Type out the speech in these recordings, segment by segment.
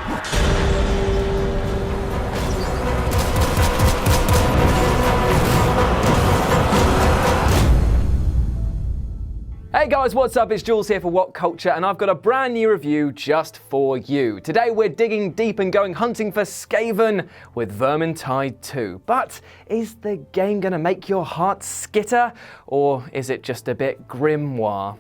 Hey guys, what's up? It's Jules here for What Culture, and I've got a brand new review just for you. Today we're digging deep and going hunting for Skaven with Vermintide 2. But is the game gonna make your heart skitter, or is it just a bit grimoire?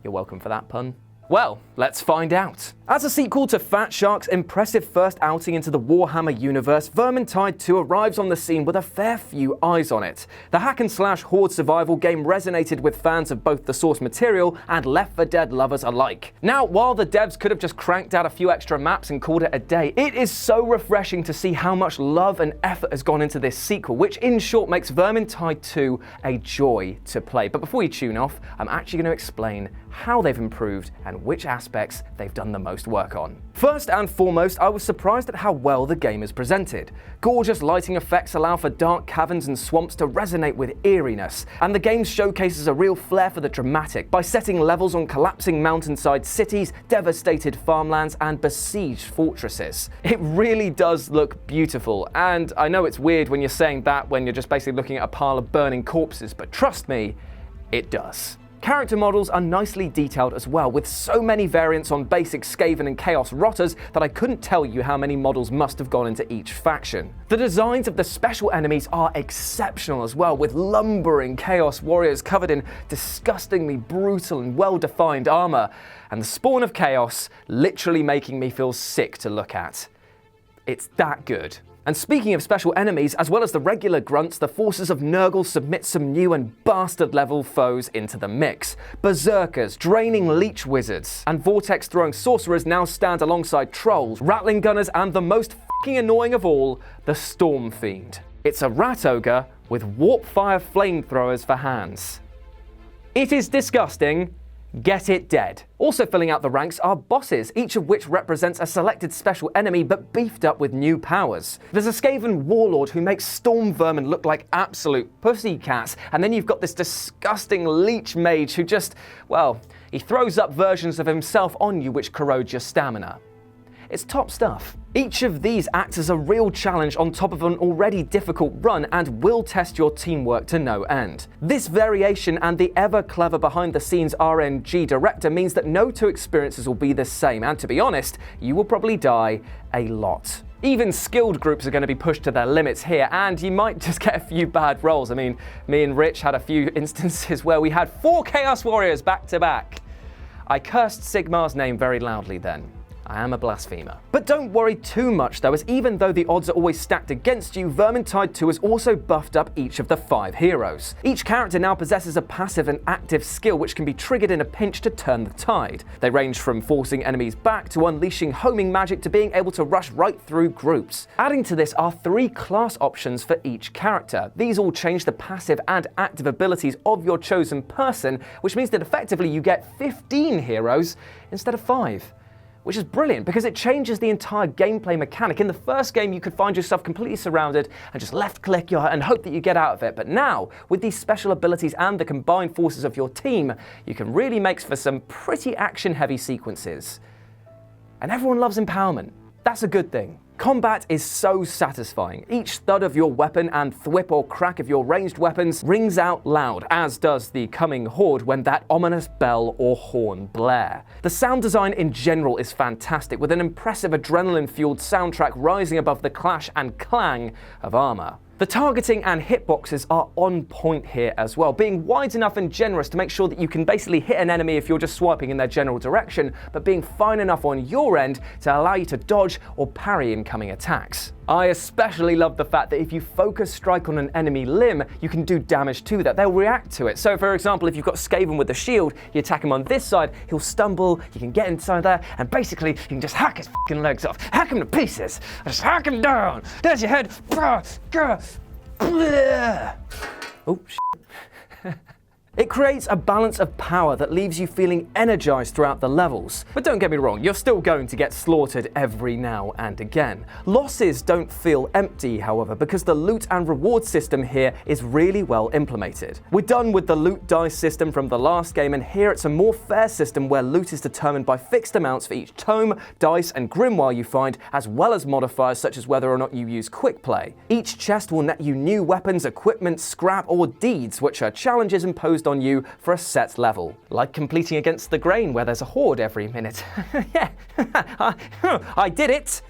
You're welcome for that pun. Well, let's find out. As a sequel to Fat Shark's impressive first outing into the Warhammer universe, Vermintide 2 arrives on the scene with a fair few eyes on it. The hack-and-slash horde survival game resonated with fans of both the source material and Left 4 Dead lovers alike. Now, while the devs could have just cranked out a few extra maps and called it a day, it is so refreshing to see how much love and effort has gone into this sequel, which in short makes Vermintide 2 a joy to play. But before you tune off, I'm actually going to explain how they've improved and which aspects they've done the most work on. First and foremost, I was surprised at how well the game is presented. Gorgeous lighting effects allow for dark caverns and swamps to resonate with eeriness, and the game showcases a real flair for the dramatic by setting levels on collapsing mountainside cities, devastated farmlands, and besieged fortresses. It really does look beautiful, and I know it's weird when you're saying that when you're just basically looking at a pile of burning corpses, but trust me, it does. Character models are nicely detailed as well, with so many variants on basic Skaven and Chaos Rotters that I couldn't tell you how many models must have gone into each faction. The designs of the special enemies are exceptional as well, with lumbering Chaos Warriors covered in disgustingly brutal and well-defined armor, and the spawn of Chaos literally making me feel sick to look at. It's that good. And speaking of special enemies, as well as the regular grunts, the forces of Nurgle submit some new and bastard-level foes into the mix. Berserkers, draining leech wizards, and vortex-throwing sorcerers now stand alongside trolls, rattling gunners, and the most f***ing annoying of all, the Storm Fiend. It's a rat ogre with warp fire flamethrowers for hands. It is disgusting. Get it dead. Also filling out the ranks are bosses, each of which represents a selected special enemy but beefed up with new powers. There's a Skaven warlord who makes storm vermin look like absolute pussycats, and then you've got this disgusting leech mage who just, well, he throws up versions of himself on you which corrode your stamina. It's top stuff. Each of these acts as a real challenge on top of an already difficult run and will test your teamwork to no end. This variation and the ever clever behind the scenes RNG director means that no two experiences will be the same, and to be honest, you will probably die a lot. Even skilled groups are going to be pushed to their limits here, and you might just get a few bad rolls. I mean, me and Rich had a few instances where we had 4 Chaos Warriors back to back. I cursed Sigmar's name very loudly then. I am a blasphemer. But don't worry too much though, as even though the odds are always stacked against you, Vermintide 2 has also buffed up each of the 5 heroes. Each character now possesses a passive and active skill which can be triggered in a pinch to turn the tide. They range from forcing enemies back to unleashing homing magic to being able to rush right through groups. Adding to this are 3 class options for each character. These all change the passive and active abilities of your chosen person, which means that effectively you get 15 heroes instead of 5. Which is brilliant because it changes the entire gameplay mechanic. In the first game, you could find yourself completely surrounded and just left-click and hope that you get out of it. But now, with these special abilities and the combined forces of your team, you can really make for some pretty action-heavy sequences. And everyone loves empowerment. That's a good thing. Combat is so satisfying. Each thud of your weapon and thwip or crack of your ranged weapons rings out loud, as does the coming horde when that ominous bell or horn blare. The sound design in general is fantastic, with an impressive adrenaline-fueled soundtrack rising above the clash and clang of armor. The targeting and hitboxes are on point here as well, being wide enough and generous to make sure that you can basically hit an enemy if you're just swiping in their general direction, but being fine enough on your end to allow you to dodge or parry incoming attacks. I especially love the fact that if you focus strike on an enemy limb, you can do damage to that. They'll react to it. So for example, if you've got Skaven with a shield, you attack him on this side, he'll stumble, you can get inside there, and basically you can just hack his fucking legs off, hack him to pieces, just hack him down. There's your head. Oh, shit. It creates a balance of power that leaves you feeling energized throughout the levels. But don't get me wrong, you're still going to get slaughtered every now and again. Losses don't feel empty, however, because the loot and reward system here is really well implemented. We're done with the loot dice system from the last game, and here it's a more fair system where loot is determined by fixed amounts for each tome, dice, and grimoire you find, as well as modifiers such as whether or not you use quick play. Each chest will net you new weapons, equipment, scrap, or deeds, which are challenges imposed on you for a set level. Like completing Against the Grain, where there's a horde every minute. Yeah, I did it!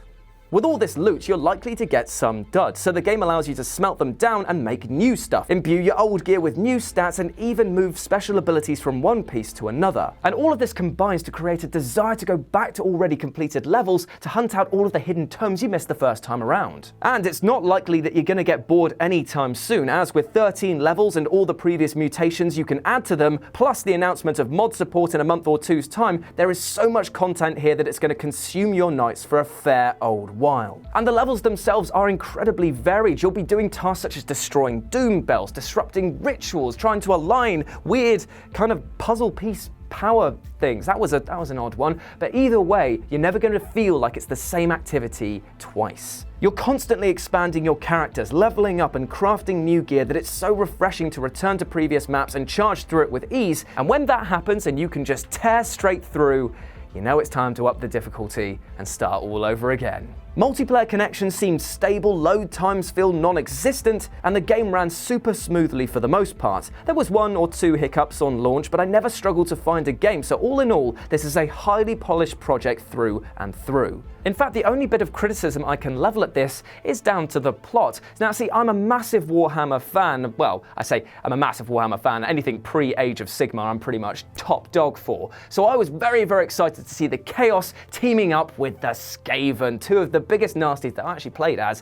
With all this loot, you're likely to get some duds, so the game allows you to smelt them down and make new stuff, imbue your old gear with new stats, and even move special abilities from one piece to another. And all of this combines to create a desire to go back to already completed levels to hunt out all of the hidden tomes you missed the first time around. And it's not likely that you're going to get bored anytime soon, as with 13 levels and all the previous mutations you can add to them, plus the announcement of mod support in a month or two's time, there is so much content here that it's going to consume your nights for a fair old while. And the levels themselves are incredibly varied. You'll be doing tasks such as destroying doom bells, disrupting rituals, trying to align weird kind of puzzle piece power things. That was an odd one, but either way, you're never going to feel like it's the same activity twice. You're constantly expanding your characters, leveling up and crafting new gear that it's so refreshing to return to previous maps and charge through it with ease. And when that happens and you can just tear straight through, you know it's time to up the difficulty and start all over again. Multiplayer connections seem stable, load times feel non-existent, and the game ran super smoothly for the most part. There was 1 or 2 hiccups on launch, but I never struggled to find a game, so all in all, this is a highly polished project through and through. In fact, the only bit of criticism I can level at this is down to the plot. Now see, I'm a massive Warhammer fan. Well, I say I'm a massive Warhammer fan. Anything pre-Age of Sigmar I'm pretty much top dog for. So I was very, very excited to see the Chaos teaming up with the Skaven, two of the biggest nasties that I actually played as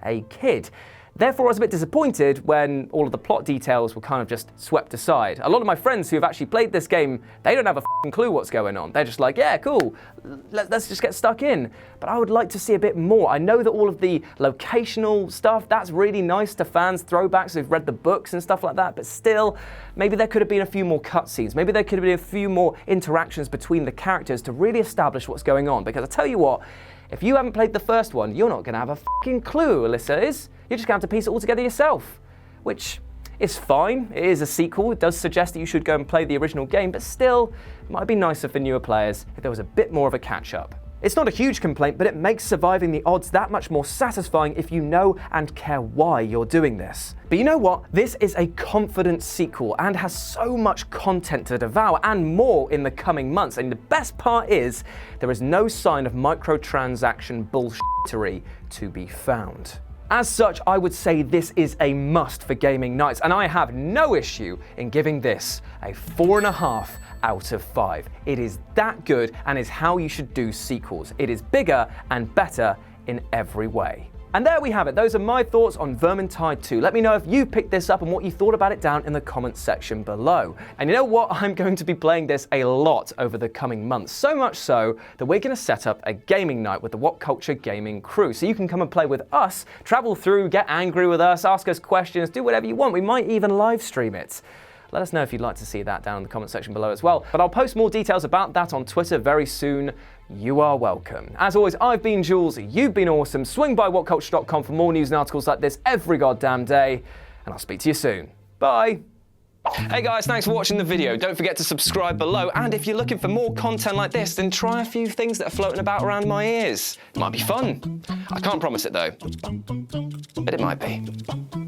a kid. Therefore, I was a bit disappointed when all of the plot details were kind of just swept aside. A lot of my friends who have actually played this game, they don't have a f***ing clue what's going on. They're just like, yeah, cool, let's just get stuck in. But I would like to see a bit more. I know that all of the locational stuff, that's really nice to fans, throwbacks who've read the books and stuff like that, but still, maybe there could have been a few more cutscenes. Maybe there could have been a few more interactions between the characters to really establish what's going on. Because I tell you what, if you haven't played the first one, you're not going to have a f***ing clue, Alyssa is. You're just going to have to piece it all together yourself, which is fine. It is a sequel. It does suggest that you should go and play the original game, but still, it might be nicer for newer players if there was a bit more of a catch-up. It's not a huge complaint, but it makes surviving the odds that much more satisfying if you know and care why you're doing this. But you know what? This is a confident sequel and has so much content to devour and more in the coming months. And the best part is, there is no sign of microtransaction bullshittery to be found. As such, I would say this is a must for gaming nights, and I have no issue in giving this a 4.5 out of 5. It is that good and is how you should do sequels. It is bigger and better in every way. And there we have it. Those are my thoughts on Vermintide 2. Let me know if you picked this up and what you thought about it down in the comments section below. And you know what? I'm going to be playing this a lot over the coming months. So much so that we're going to set up a gaming night with the What Culture gaming crew. So you can come and play with us, travel through, get angry with us, ask us questions, do whatever you want. We might even live stream it. Let us know if you'd like to see that down in the comment section below as well. But I'll post more details about that on Twitter very soon. You are welcome. As always, I've been Jules, you've been awesome. Swing by whatculture.com for more news and articles like this every goddamn day, and I'll speak to you soon. Bye. Hey guys, thanks for watching the video. Don't forget to subscribe below, and if you're looking for more content like this, then try a few things that are floating about around my ears. It might be fun. I can't promise it though, but it might be.